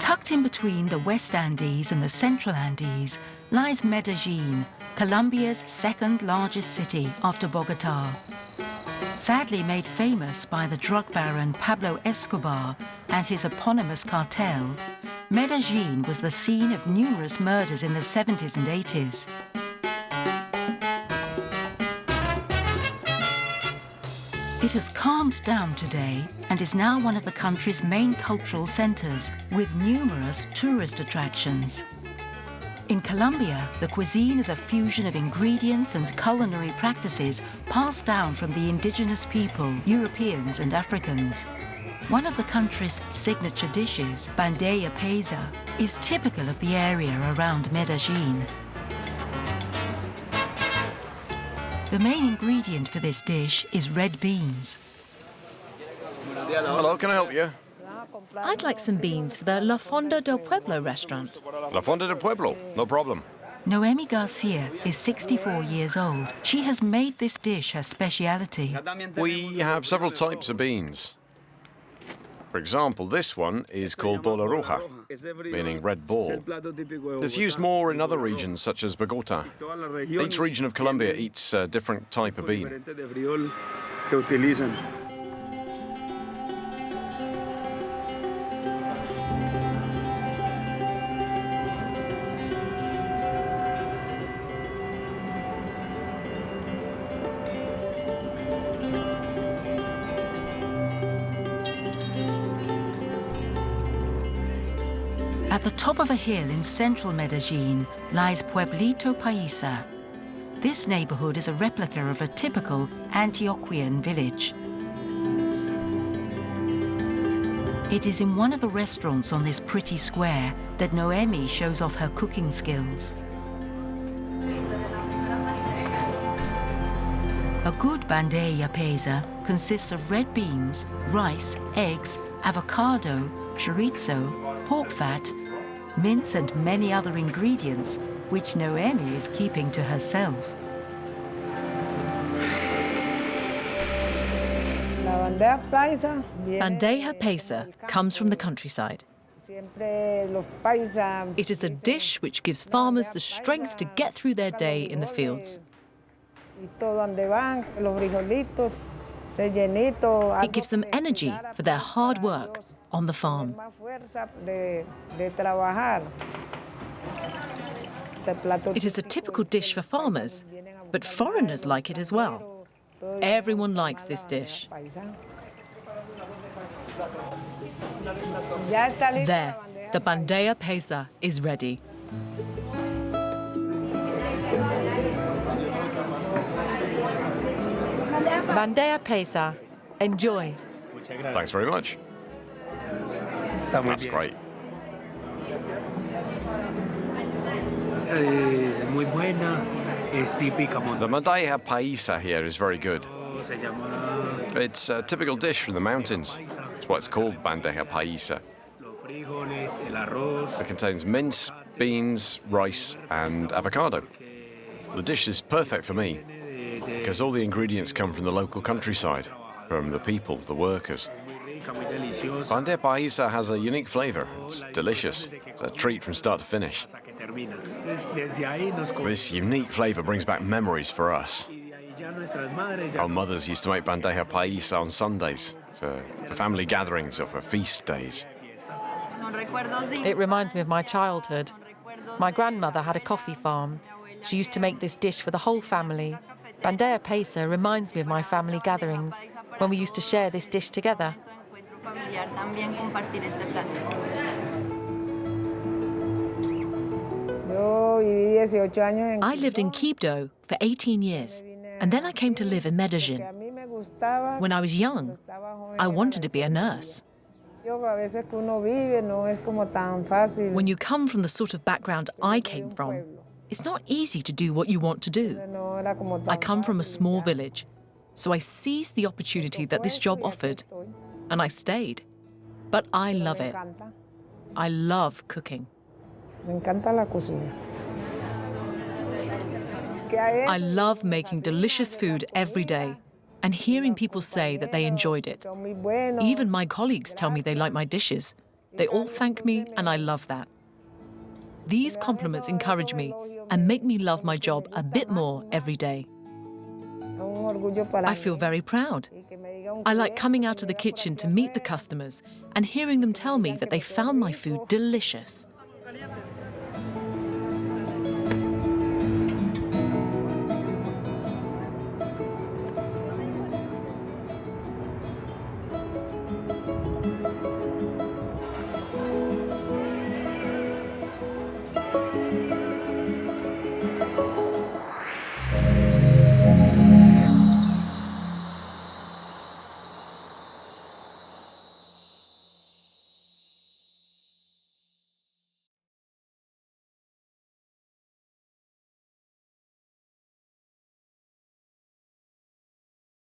Tucked in between the West Andes and the Central Andes lies Medellín, Colombia's second largest city after Bogotá. Sadly made famous by the drug baron Pablo Escobar and his eponymous cartel, Medellín was the scene of numerous murders in the 70s and 80s. It has calmed down today and is now one of the country's main cultural centres, with numerous tourist attractions. In Colombia, the cuisine is a fusion of ingredients and culinary practices passed down from the indigenous people, Europeans and Africans. One of the country's signature dishes, Bandeja paisa, is typical of the area around Medellín. The main ingredient for this dish is red beans. Hello, can I help you? I'd like some beans for the La Fonda del Pueblo restaurant. La Fonda del Pueblo, no problem. Nohemi Garcia is 64 years old. She has made this dish her speciality. We have several types of beans. For example, this one is called bola roja, meaning red ball. It's used more in other regions, such as Bogotá. Each region of Colombia eats a different type of bean. At the top of a hill in central Medellín lies Pueblito Paisa. This neighborhood is a replica of a typical Antioquian village. It is in one of the restaurants on this pretty square that Nohemi shows off her cooking skills. A good bandeja paisa consists of red beans, rice, eggs, avocado, chorizo, pork fat, mince and many other ingredients, which Nohemi is keeping to herself. Bandeja paisa comes from the countryside. It is a dish which gives farmers the strength to get through their day in the fields. It gives them energy for their hard work on the farm. It is a typical dish for farmers, but foreigners like it as well. Everyone likes this dish. There, the bandeja paisa is ready. Bandeja paisa, enjoy. Thanks very much. That's great. The bandeja paisa here is very good. It's a typical dish from the mountains. That's why it's called bandeja paisa. It contains mince, beans, rice, and avocado. The dish is perfect for me because all the ingredients come from the local countryside, from the people, the workers. Bandeja paisa has a unique flavor. It's delicious. It's a treat from start to finish. This unique flavor brings back memories for us. Our mothers used to make bandeja paisa on Sundays for family gatherings or for feast days. It reminds me of my childhood. My grandmother had a coffee farm. She used to make this dish for the whole family. Bandeja paisa reminds me of my family gatherings when we used to share this dish together. I lived in Quibdó for 18 years, and then I came to live in Medellín. When I was young, I wanted to be a nurse. When you come from the sort of background I came from, it's not easy to do what you want to do. I come from a small village, so I seized the opportunity that this job offered, and I stayed. But I love it. I love cooking. I love making delicious food every day and hearing people say that they enjoyed it. Even my colleagues tell me they like my dishes. They all thank me, and I love that. These compliments encourage me and make me love my job a bit more every day. I feel very proud. I like coming out of the kitchen to meet the customers and hearing them tell me that they found my food delicious.